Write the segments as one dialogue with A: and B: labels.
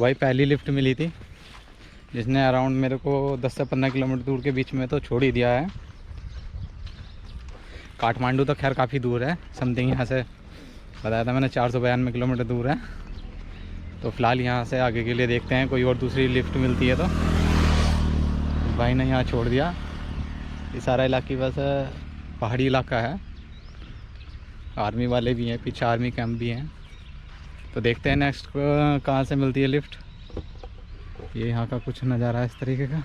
A: भाई पहली लिफ्ट मिली थी जिसने अराउंड मेरे को 10 से 15 किलोमीटर दूर के बीच में तो छोड़ ही दिया है। काठमांडू तो खैर काफ़ी दूर है, समथिंग यहाँ से बताया था मैंने 492 किलोमीटर दूर है। तो फ़िलहाल यहाँ से आगे के लिए देखते हैं, कोई और दूसरी लिफ्ट मिलती है तो। भाई ने यहाँ छोड़ दिया। ये सारा इलाका बस पहाड़ी इलाका है, आर्मी वाले भी हैं, पीछे आर्मी कैंप भी हैं। तो देखते हैं नेक्स्ट कहाँ से मिलती है लिफ्ट। ये यहाँ का कुछ नज़ारा है इस तरीके का।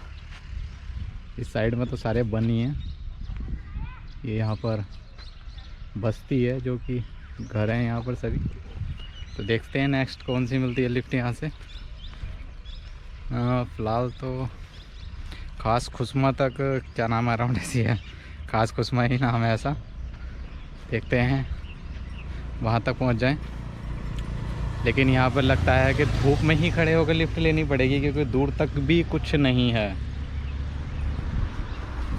A: इस साइड में तो सारे बन ही हैं। ये यहाँ पर बस्ती है जो कि घर हैं यहाँ पर सभी। तो देखते हैं नेक्स्ट कौन सी मिलती है लिफ्ट यहाँ से। फ़िलहाल तो खास खुस्मा तक, क्या नाम है, अराउंड ऐसी है, खास खुस्मा ही नाम है ऐसा। देखते हैं वहाँ तक पहुँच जाएं। लेकिन यहाँ पर लगता है कि धूप में ही खड़े होकर लिफ्ट लेनी पड़ेगी, क्योंकि दूर तक भी कुछ नहीं है।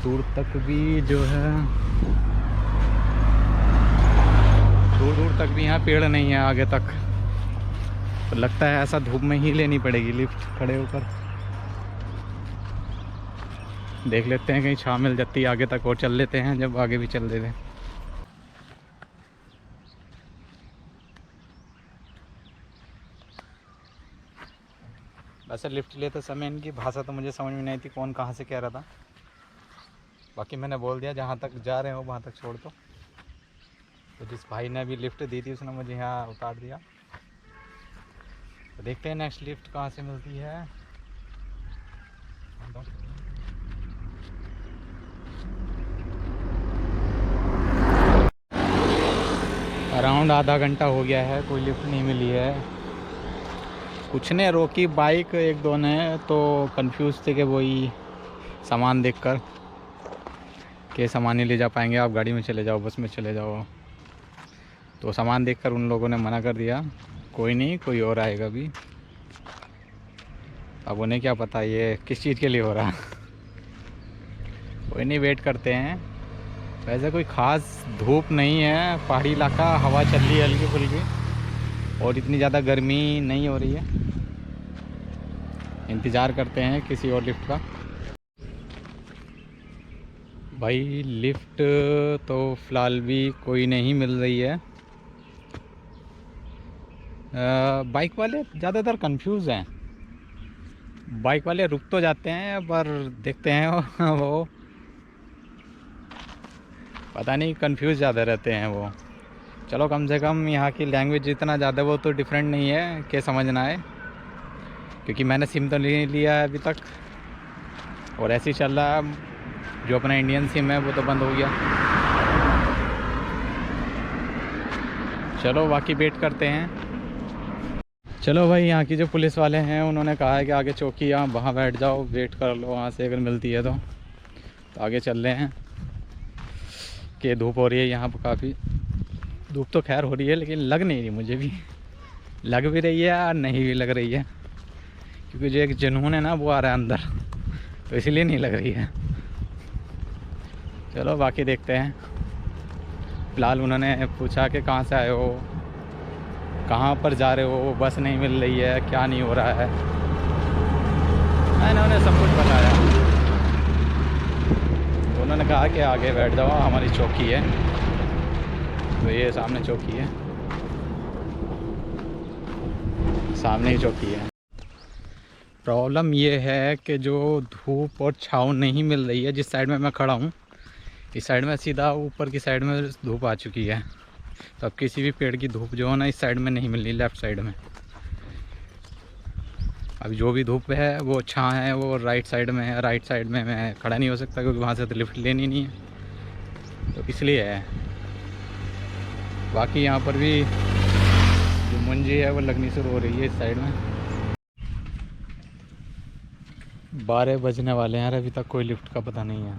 A: दूर तक भी जो है, दूर दूर तक भी यहाँ पेड़ नहीं है आगे तक। तो लगता है ऐसा धूप में ही लेनी पड़ेगी लिफ्ट खड़े होकर। देख लेते हैं कहीं छाँव मिल जाती है आगे तक, और चल लेते हैं, जब आगे भी चल लेते हैं। वैसे लिफ्ट लेते समय इनकी भाषा तो मुझे समझ में नहीं थी, कौन कहाँ से कह रहा था। बाकी मैंने बोल दिया जहाँ तक जा रहे हो वहाँ तक छोड़ दो। तो जिस भाई ने अभी लिफ्ट दी थी उसने मुझे यहाँ उतार दिया। तो देखते हैं नेक्स्ट लिफ्ट कहाँ से मिलती है। अराउंड आधा घंटा हो गया है, कोई लिफ्ट नहीं मिली है। कुछ ने रोकी बाइक, एक दो ने तो कंफ्यूज थे कि वही सामान देखकर कि सामान नहीं ले जा पाएंगे, आप गाड़ी में चले जाओ, बस में चले जाओ। तो सामान देखकर उन लोगों ने मना कर दिया, कोई नहीं, कोई और आएगा भी। अब उन्हें क्या पता ये किस चीज़ के लिए हो रहा। कोई नहीं, वेट करते हैं। वैसे कोई ख़ास धूप नहीं है, पहाड़ी इलाका, हवा चल रही है हल्की फुल्की, और इतनी ज़्यादा गर्मी नहीं हो रही है। इंतज़ार करते हैं किसी और लिफ्ट का। भाई लिफ्ट तो फ़िलहाल भी कोई नहीं मिल रही है। बाइक वाले ज़्यादातर कंफ्यूज हैं। बाइक वाले रुक तो जाते हैं पर देखते हैं वो पता नहीं कंफ्यूज ज़्यादा रहते हैं वो। चलो कम से कम यहाँ की लैंग्वेज जितना ज़्यादा वो तो डिफरेंट नहीं है कि समझना है, क्योंकि मैंने सिम तो नहीं लिया है अभी तक, और ऐसे ही चल रहा है। जो अपना इंडियन सिम है वो तो बंद हो गया। चलो बाकी वेट करते हैं। चलो भाई, यहाँ की जो पुलिस वाले हैं उन्होंने कहा है कि आगे चौकी, यहाँ वहाँ बैठ जाओ, वेट कर लो, वहाँ से अगर मिलती है तो आगे चल रहे हैं। कि धूप हो रही है यहाँ पर काफ़ी, धूप तो खैर हो रही है लेकिन लग नहीं रही, मुझे भी लग भी रही है और नहीं भी लग रही है, क्योंकि जो एक जुनून है ना वो आ रहा है अंदर, तो इसीलिए नहीं लग रही है। चलो बाकी देखते हैं। फ़िलहाल उन्होंने पूछा कि कहाँ से आए हो, कहाँ पर जा रहे हो, बस नहीं मिल रही है, क्या नहीं हो रहा है। मैंने उन्हें सब कुछ बताया। तो उन्होंने कहा कि आगे बैठ जाओ, हमारी चौकी है। तो ये सामने चौकी है, सामने ही चौकी है। प्रॉब्लम ये है कि जो धूप और छाँव नहीं मिल रही है, जिस साइड में मैं खड़ा हूँ, इस साइड में सीधा ऊपर की साइड में धूप आ चुकी है। तो अब किसी भी पेड़ की धूप जो है ना इस साइड में नहीं मिल रही, लेफ़्ट साइड में। अब जो भी धूप है वो छाँ है वो राइट साइड में है। राइट साइड में मैं खड़ा नहीं हो सकता क्योंकि वहाँ से तो लिफ्ट लेनी नहीं है, तो इसलिए है। बाकी यहाँ पर भी जो मुंजी है वो लगनी शुरू हो रही है इस साइड में। 12 बजने वाले हैं यार, अभी तक कोई लिफ्ट का पता नहीं है।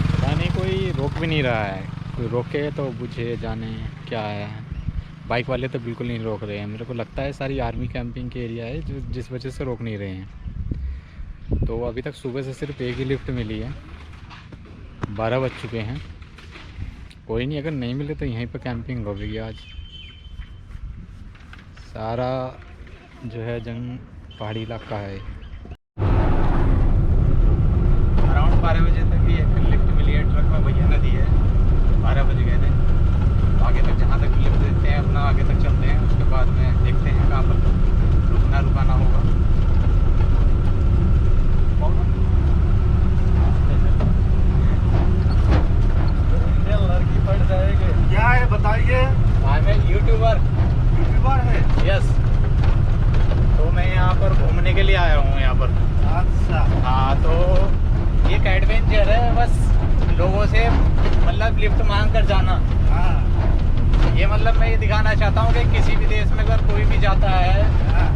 A: पता नहीं, कोई रोक भी नहीं रहा है। कोई रोके तो बुझे जाने क्या है। बाइक वाले तो बिल्कुल नहीं रोक रहे हैं। मेरे को लगता है सारी आर्मी कैंपिंग के एरिया है जो जिस वजह से रोक नहीं रहे हैं। तो अभी तक सुबह से सिर्फ एक ही लिफ्ट मिली है, 12 बज चुके हैं। कोई नहीं, अगर नहीं मिले तो यहीं पर कैंपिंग होगी आज। सारा जो है जंग पहाड़ी इलाका है। अराउंड 12 बजे तक ही एक लिफ्ट मिली है, ट्रक में भैया ने दी है। 12 बजे गए थे, आगे तक जहाँ तक लिफ्ट देते हैं अपना आगे तक चलते हैं, उसके बाद में देखते हैं कहाँ पर रुकाना होगा।
B: लड़की पड़ जाएगी। क्या है बताइए।
A: मैं यूट्यूबर
B: है।
A: यस, तो मैं यहाँ पर घूमने के लिए आया हूँ यहाँ पर।
B: अच्छा।
A: हाँ, तो ये एक एडवेंचर है, बस लोगों से मतलब लिफ्ट मांग कर जाना।
B: हाँ।
A: ये मतलब मैं ये दिखाना चाहता हूँ कि किसी भी देश में अगर कोई भी जाता है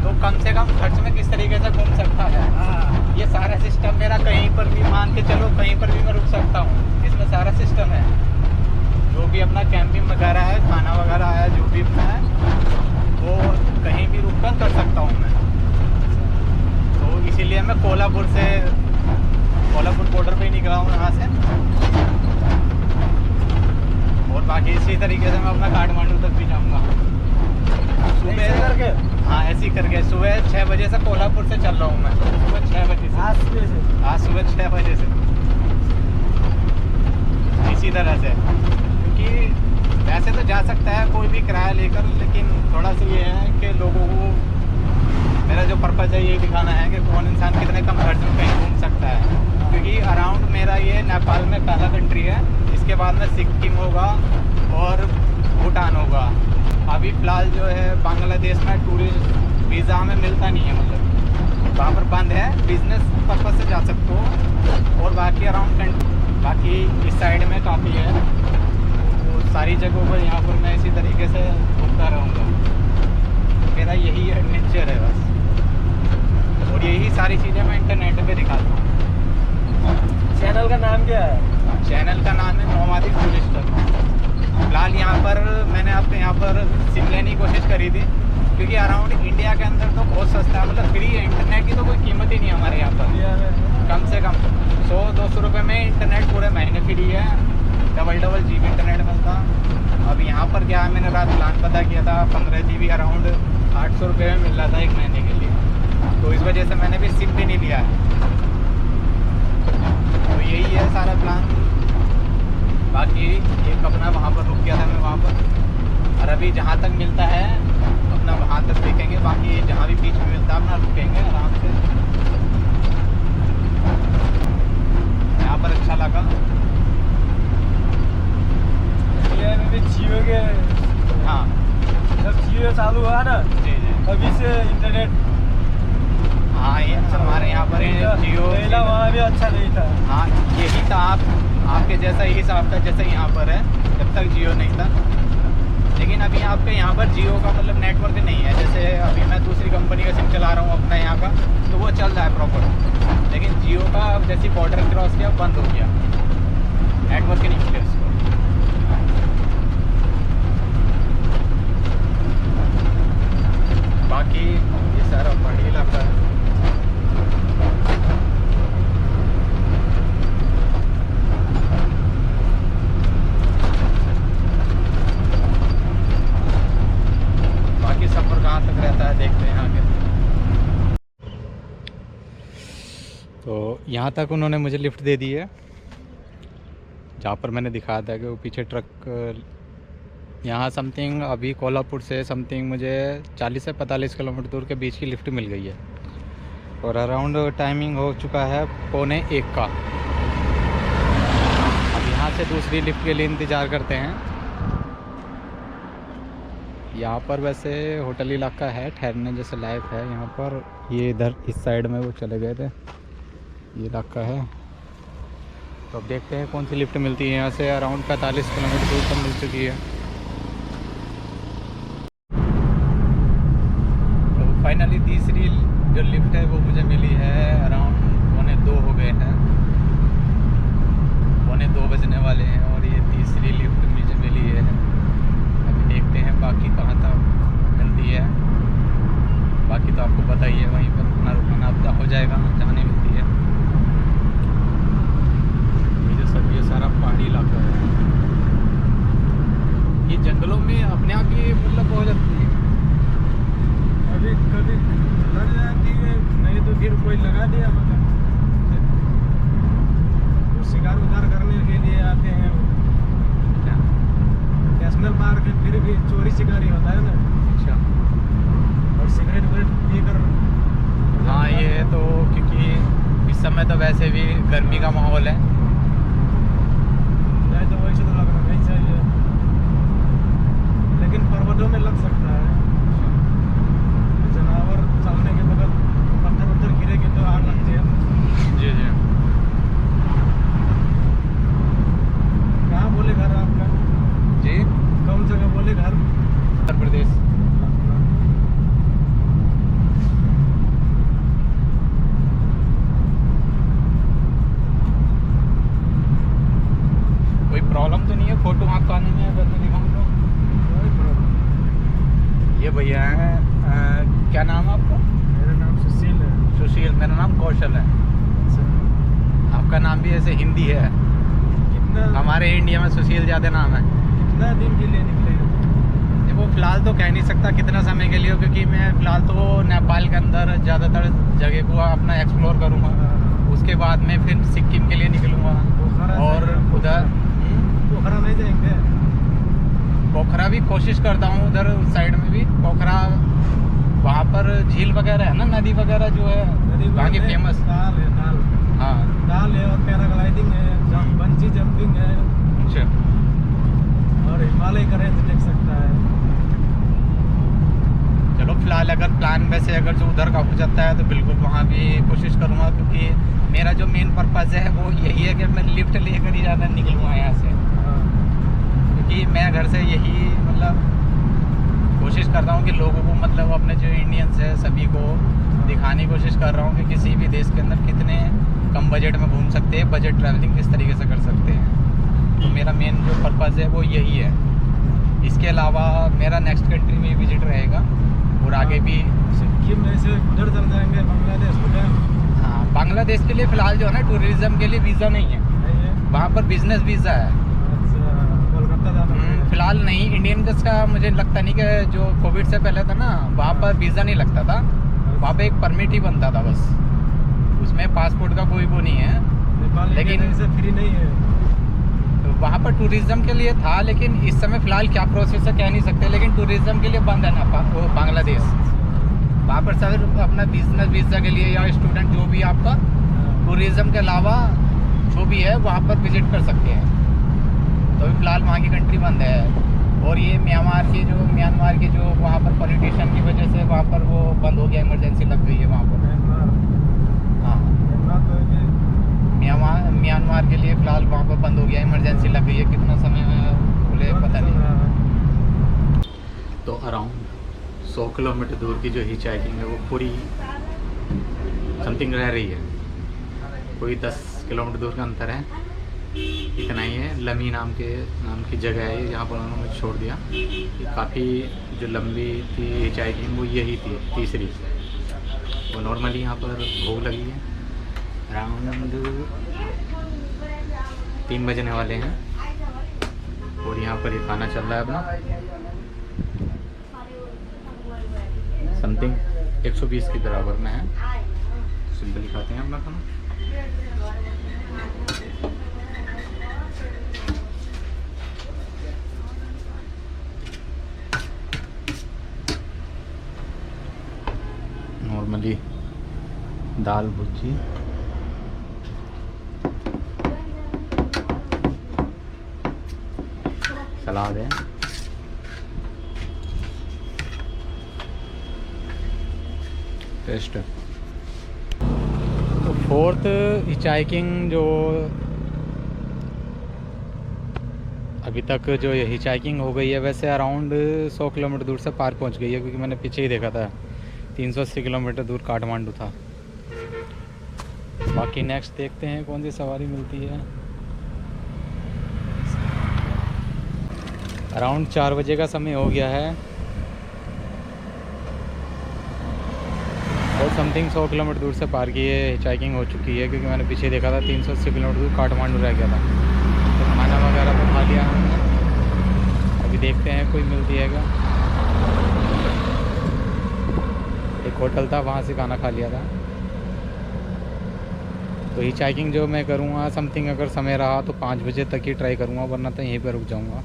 A: तो कम से कम खर्च में किस तरीके से घूम सकता है।
B: हाँ।
A: ये सारा सिस्टम मेरा कहीं पर भी मान के चलो, कहीं पर भी मैं रुक सकता हूँ, इसमें सारा सिस्टम है। जो भी अपना कैंपिंग वगैरह है, खाना वगैरह है, जो भी अपना है वो कहीं भी रुक कर सकता हूँ मैं। तो इसीलिए मैं कोल्हापुर बॉर्डर पे ही निकला हूँ यहाँ से, और बाकी इसी तरीके से मैं अपना काठमांडू तक भी जाऊँगा सुबह करके। हाँ, ऐसे ही करके सुबह 6 बजे से कोल्हापुर से चल रहा हूँ मैं, सुबह 6 बजे से। आज सुबह 6 बजे से इसी तरह से, क्योंकि वैसे तो जा सकता है कोई भी किराया लेकर, लेकिन थोड़ा सा ये है कि लोगों को मेरा जो पर्पज़ है ये दिखाना है कि कौन इंसान कितने कम खर्च में कहीं घूम सकता है। क्योंकि अराउंड मेरा ये नेपाल में पहला कंट्री है, इसके बाद में सिक्किम होगा और भूटान होगा। अभी फ़िलहाल जो है बांग्लादेश में टूरिस्ट वीज़ा हमें मिलता नहीं है, मतलब वहाँ पर बंद है, बिज़नेस पर्पज़ से जा सकते हो। और बाकी अराउंड बाकी इस साइड में काफ़ी है, तो सारी जगहों पर यहाँ पर मैं इसी तरीके से घूमता रहूँगा। मेरा यही एडवेंचर है बस, और यही सारी चीज़ें मैं इंटरनेट पे दिखाता हूँ।
B: चैनल का नाम क्या है?
A: चैनल का नाम है नोमादिक टूरिस्टर। फिलहाल यहाँ पर मैंने आपके यहाँ पर सिम लेने की कोशिश करी थी, क्योंकि अराउंड इंडिया के अंदर तो बहुत सस्ता है, मतलब फ्री है, इंटरनेट की तो कोई कीमत ही नहीं हमारे यहाँ पर। कम से कम 100-200 रुपये में इंटरनेट पूरे महीने फ्री है, डबल GB इंटरनेट मिलता। अब यहाँ पर क्या है, मैंने रात प्लान पता किया था, 15 GB अराउंड 800 रुपये में मिल रहा था एक महीने के लिए, तो इस वजह से मैंने भी सिम भी नहीं लिया है। तो यही है सारा प्लान। बाकी एक अपना वहाँ पर रुक गया था मैं वहाँ पर, और अभी जहाँ तक मिलता है अपना वहाँ तक देखेंगे, बाकी जहाँ भी बीच में मिलता है अपना रुकेंगे आराम से। यहाँ पर अच्छा लगा।
B: जियो के,
A: हाँ,
B: जब जियो चालू हुआ ना
A: जी जी,
B: तभी से इंटरनेट।
A: हाँ, ये हमारे यहाँ पर जियो
B: पहला वहाँ भी अच्छा नहीं था।
A: हाँ, यही था, आपके जैसा ही हिसाब था जैसे यहाँ पर है, जब तक जियो नहीं था। लेकिन अभी आपके यहाँ पर जियो का मतलब नेटवर्क नहीं है, जैसे अभी मैं दूसरी कंपनी का सिम चला रहा हूँ अपना यहाँ का, तो वो चल रहा है प्रॉपर। लेकिन जियो का जैसे बॉर्डर क्रॉस किया बंद हो गया, नेटवर्क नहीं मिले उसको। बाकी ये सारा पहाड़ी इलाका है। बाकी सफ़र कहाँ तक रहता है देखते हैं आगे। तो यहाँ तक उन्होंने मुझे लिफ्ट दे दी है, जहाँ पर मैंने दिखाया था कि वो पीछे ट्रक। यहाँ समथिंग अभी कोल्हापुर से समथिंग मुझे 40 से 45 किलोमीटर दूर के बीच की लिफ्ट मिल गई है, और अराउंड टाइमिंग हो चुका है 12:45 का। अब यहाँ से दूसरी लिफ्ट के लिए इंतज़ार करते हैं। यहाँ पर वैसे होटल इलाका है, ठहरने जैसे लायक है यहाँ पर। ये इधर इस साइड में वो चले गए थे, ये इलाका है। तो अब देखते हैं कौन सी लिफ्ट मिलती है। यहाँ से अराउंड 45 किलोमीटर दूर तक मिल चुकी है। तो फाइनली तीसरी जो लिफ्ट है वो मुझे मिली है, अराउंड 1:45 हो गए हैं, 1:45 बजने वाले हैं, और ये तीसरी लिफ्ट मुझे मिली है। अभी देखते हैं बाकी कहाँ तक मिलती है। बाकी तो आपको पता ही है, वहीं पर रुकना रुकना हो जाएगा जहाँ नहीं मिलती है। ये सारा पहाड़ी इलाका है, ये जंगलों में अपने आप ही मतलब हो जाती है।
B: होता है ना।
A: अच्छा।
B: और सिगरेट विगरेट पीकर।
A: हाँ ये तो क्योंकि इस समय तो वैसे भी गर्मी का माहौल है।
B: नहीं तो वैसे तो लगना नहीं चाहिए, लेकिन पर्वतों में लग सकता है। जानवर चलने के बगल पत्थर उत्थर गिरेगी तो आग लगती है।
A: जी जी।
B: कहाँ बोले घर आपका?
A: जी,
B: कौन जगह बोले घर?
A: उत्तर प्रदेश। कोई प्रॉब्लम तो नहीं है फोटो आपको आने में? अगर मैं दिखाऊँ तो
B: कोई प्रॉब्लम।
A: ये भैया हैं, क्या नाम है आपका?
B: मेरा नाम सुशील है।
A: सुशील। मेरा नाम कौशल है।
B: अच्छा।
A: आपका नाम भी ऐसे हिंदी है।
B: कितना
A: हमारे इंडिया में सुशील ज़्यादा नाम है।
B: कितना दिन के लिए निकले?
A: देखो फ़िलहाल तो कह नहीं सकता कितना समय के लिए, क्योंकि मैं फ़िलहाल तो नेपाल के अंदर ज़्यादातर जगह को अपना एक्सप्लोर करूँगा। उसके बाद में फिर सिक्किम के लिए निकलूँगा और उधर
B: पोखरा नहीं जाएंगे?
A: पोखरा भी कोशिश करता हूँ, उधर उस साइड में भी पोखरा, वहाँ पर झील वगैरह है ना, नदी वगैरह जो है वहाँ की फेमस।
B: दाल है, दाल।
A: हाँ
B: दाल है और पैराग्लाइडिंग है, बंजी जंपिंग है।
A: अच्छा।
B: और हिमालय का रेंज देख सकता है।
A: चलो फिलहाल अगर प्लान वैसे अगर जो उधर का हो जाता है तो बिल्कुल वहाँ भी कोशिश करूँगा, क्योंकि मेरा जो मेन पर्पज़ है वो यही है कि मैं लिफ्ट लेकर ही ज़्यादा निकलूँगा यहाँ से। क्योंकि मैं घर से यही मतलब कोशिश कर रहा हूँ कि लोगों को मतलब अपने जो इंडियंस है सभी को दिखाने की कोशिश कर रहा हूँ कि किसी भी देश के अंदर कितने कम बजट में घूम सकते हैं, बजट ट्रैवलिंग किस तरीके से कर सकते हैं। तो मेरा मेन जो पर्पज़ है वो यही है। इसके अलावा मेरा नेक्स्ट कंट्री में विजिट रहेगा और आगे भी
B: सिक्किम में से उधर चल जाएंगे, बांग्लादेश भूटान।
A: हाँ, बांग्लादेश के लिए फ़िलहाल जो है ना टूरिज़्म के लिए वीज़ा नहीं है,
B: नहीं है?
A: वहाँ पर बिजनेस वीज़ा है।
B: अच्छा, कोलकाता जाना पड़ेगा।
A: फ़िलहाल नहीं, इंडियन का मुझे लगता नहीं कि जो कोविड से पहले था ना वहाँ पर वीज़ा नहीं लगता था, वहाँ पे एक परमिट ही बनता था बस, उसमें पासपोर्ट का कोई वो नहीं है।
B: नेपाल
A: लेकिन
B: से फ्री नहीं है।
A: तो वहाँ पर टूरिज़्म के लिए था, लेकिन इस समय फ़िलहाल क्या प्रोसेस है कह नहीं सकते, लेकिन टूरिज़्म के लिए बंद है ना वो बांग्लादेश। वहाँ पर सर अपना बिजनेस वीज़ा के लिए या स्टूडेंट जो भी आपका टूरिज़्म के अलावा जो भी है वहाँ पर विज़िट कर सकते हैं। तो अभी फ़िलहाल वहाँ की कंट्री बंद है। और ये म्यांमार के जो वहाँ पर पॉलिटिशियन की वजह से वहाँ पर वो बंद हो गया, इमरजेंसी लग गई है वहाँ पर। हाँ, म्यांमार के लिए फ़िलहाल वहाँ पर बंद हो गया, इमरजेंसी लग गई है। कितना समय में खुले पता नहीं। तो अराउंड 100 किलोमीटर दूर की जो हिच हाइकिंग है वो पूरी समथिंग रह रही है। कोई 10 किलोमीटर दूर का अंतर है, इतना ही है। लमी नाम की जगह है जहाँ पर उन्होंने छोड़ दिया। काफ़ी जो लंबी थी हिच हाइकिंग वो यही थी, तीसरी। वो नॉर्मली यहाँ पर भूख लगी है, अराउंड 3 बजने वाले हैं और यहाँ पर ये खाना चल रहा है अपना समथिंग 120 के बराबर में है। सिंपली खाते हैं अपना खाना। नॉर्मली दाल भुजी, सलाद है, टेस्ट। तो फोर्थ हिचाइकिंग जो अभी तक जो ये हिचाइकिंग हो गई है वैसे अराउंड 100 किलोमीटर दूर से पार पहुंच गई है, क्योंकि मैंने पीछे ही देखा था 380 किलोमीटर दूर काठमांडू था। बाकी नेक्स्ट देखते हैं कौन सी सवारी मिलती है। अराउंड 4 बजे का समय हो गया है और समथिंग 100 किलोमीटर दूर से पार की है हिचाइकिंग हो चुकी है, क्योंकि मैंने पीछे देखा था 380 किलोमीटर दूर काठमांडू रह गया था। तो खाना वगैरह तो खा लिया हमने, अभी देखते हैं कोई मिलती है क्या। एक होटल था वहाँ से खाना खा लिया था। तो हिचाइकिंग जो मैं करूँगा समथिंग अगर समय रहा तो 5 बजे तक ही ट्राई करूँगा, वरना तो यहीं पर रुक जाऊँगा।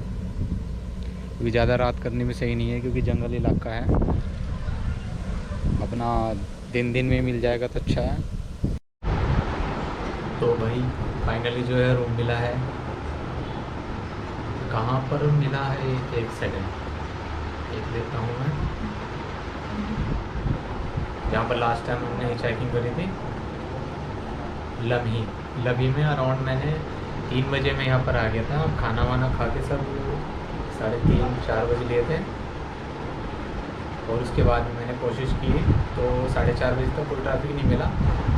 A: क्योंकि ज़्यादा रात करने में सही नहीं है, क्योंकि जंगल इलाका है। अपना दिन दिन में मिल जाएगा तो अच्छा है। तो भाई फाइनली जो है रूम मिला है। कहाँ पर मिला है, एक सेकंड देख लेता हूँ मैं। जहाँ पर लास्ट टाइम हमने चेकिंग करी थी, लभी में अराउंड मैंने 3 बजे में यहाँ पर आ गया था। खाना वाना खा के सब 3:30-4 बजे लिए थे, और उसके बाद मैंने कोशिश की तो 4:30 बजे तक कोई ट्रैफिक नहीं मिला।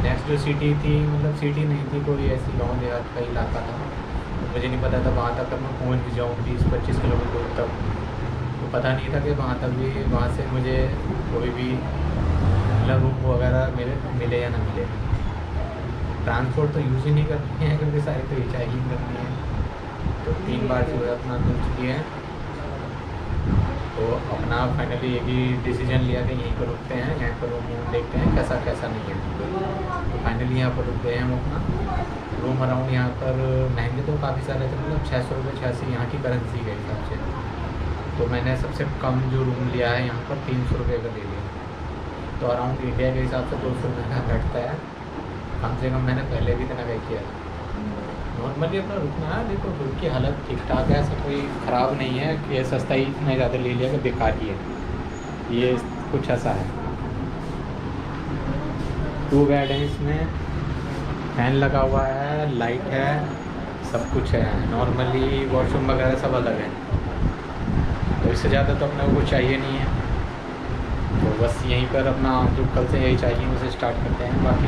A: नेक्स्ट जो सिटी थी, मतलब सिटी नहीं थी, कोई ऐसी गांव देहात का इलाका था, मुझे नहीं पता था वहाँ तक मैं पहुँच भी जाऊँ 20-25 किलोमीटर दूर तक। तो पता नहीं था कि वहाँ तक भी, वहाँ से मुझे कोई भी मतलब रूम वगैरह मिले या ना मिले। ट्रांसपोर्ट तो यूज़ ही नहीं करनी है, क्योंकि सारी तो हिचाइकिंग करनी है। तो 3 बार जो है अपना मिल चुकी है। तो अपना फाइनली एक ही डिसीजन लिया कि यहीं पर रुकते हैं, यहाँ पर रूम देखते हैं कैसा कैसा नहीं है। तो फाइनली यहाँ पर रुक गए हम अपना। रूम अराउंड यहाँ पर महंगे तो काफ़ी सारे थे, मतलब 600 रुपये 86 यहाँ की करेंसी के हिसाब से। तो मैंने सबसे कम जो रूम लिया है यहाँ पर 300 रुपये का ले लिया। तो अराउंड इंडिया के हिसाब से 200 रुपये का घटता है कम से कम। मैंने पहले भी इतना पे किया था। नॉर्मली अपना रुकना है, देखो रूम की हालत ठीक ठाक है, ऐसा कोई ख़राब नहीं है कि ये सस्ता ही इतना ज़्यादा ले लिया कि बेकार ही है। ये कुछ ऐसा है। 2 बेड है इसमें, फैन लगा हुआ है, लाइट है, सब कुछ है। नॉर्मली वॉशरूम वगैरह सब अलग है। तो इससे ज़्यादा तो अपने को कुछ चाहिए नहीं है। तो बस यहीं पर अपना जो कल से यही चाहिए उसे स्टार्ट करते हैं। बाकी